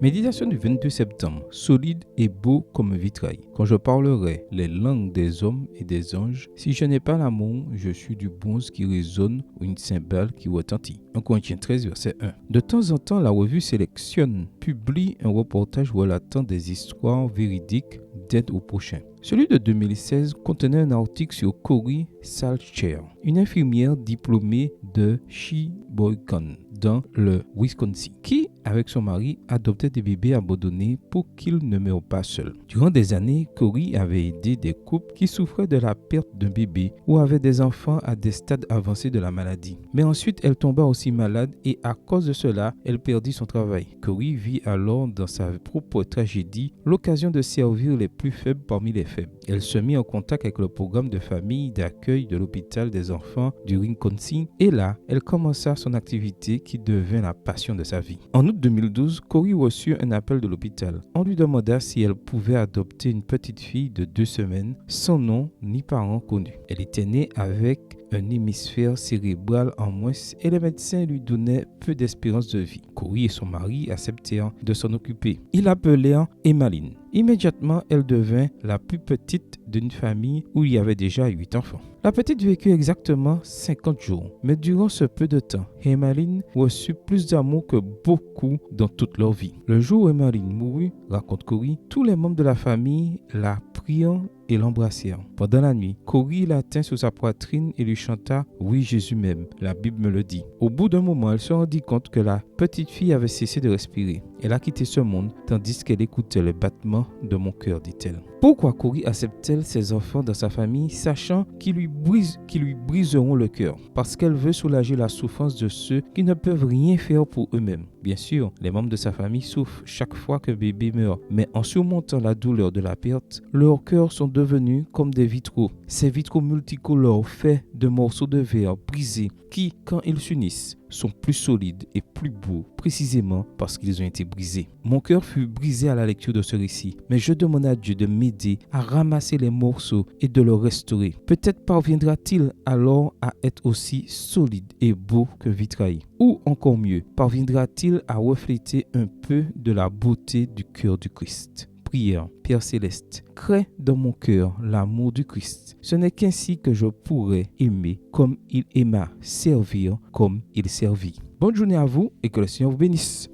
Méditation du 22 septembre, solide et beau comme vitrail. Quand je parlerai les langues des hommes et des anges, si je n'ai pas l'amour, je suis du bronze qui résonne ou une cymbale qui retentit. 1 Corinthiens 13, verset 1. De temps en temps, la revue Sélection publie un reportage relatant des histoires véridiques d'aide au prochain. Celui de 2016 contenait un article sur Cory Salcher, une infirmière diplômée de Sheboygan, dans le Wisconsin, qui, avec son mari, adoptait des bébés abandonnés pour qu'ils ne meurent pas seuls. Durant des années, Cory avait aidé des couples qui souffraient de la perte d'un bébé ou avaient des enfants à des stades avancés de la maladie. Mais ensuite, elle tomba aussi malade et à cause de cela, elle perdit son travail. Cory vit alors dans sa propre tragédie l'occasion de servir les plus faibles parmi les faibles. Elle se mit en contact avec le programme de famille d'accueil de l'hôpital des enfants du Wisconsin et là, elle commença son activité qui devint la passion de sa vie. En août 2012, Cory reçut un appel de l'hôpital. On lui demanda si elle pouvait adopter une petite fille de 2 semaines sans nom ni parents connus. Elle était née avec un hémisphère cérébral en moins et les médecins lui donnaient peu d'espérance de vie. Cory et son mari acceptèrent de s'en occuper. Ils l'appelèrent Emmaline. Immédiatement, elle devint la plus petite d'une famille où il y avait déjà 8 enfants. La petite vécut exactement 50 jours, mais durant ce peu de temps, Emmaline reçut plus d'amour que beaucoup dans toute leur vie. Le jour où Emmaline mourut, raconte Cory, tous les membres de la famille la prirent et l'embrassèrent. Pendant la nuit, Cory la tint sur sa poitrine et lui chanta « Oui, Jésus m'aime », la Bible me le dit. Au bout d'un moment, elle se rendit compte que la petite fille avait cessé de respirer. Elle a quitté ce monde tandis qu'elle écoutait le battement de mon cœur, dit-elle. Pourquoi Cory accepte-t-elle ses enfants dans sa famille, sachant qu'ils lui briseront le cœur? Parce qu'elle veut soulager la souffrance de ceux qui ne peuvent rien faire pour eux-mêmes. Bien sûr, les membres de sa famille souffrent chaque fois qu'un bébé meurt, mais en surmontant la douleur de la perte, leurs cœurs sont devenus comme des vitraux. Ces vitraux multicolores faits de morceaux de verre brisés qui, quand ils s'unissent, sont plus solides et plus beaux, précisément parce qu'ils ont été brisés. Mon cœur fut brisé à la lecture de ce récit, mais je demande à Dieu de m'aider à ramasser les morceaux et de le restaurer. Peut-être parviendra-t-il alors à être aussi solide et beau que vitrail. Ou encore mieux, parviendra-t-il à refléter un peu de la beauté du cœur du Christ. Prière, Père Céleste, crée dans mon cœur l'amour du Christ. Ce n'est qu'ainsi que je pourrai aimer comme il aima, servir comme il servit. Bonne journée à vous et que le Seigneur vous bénisse.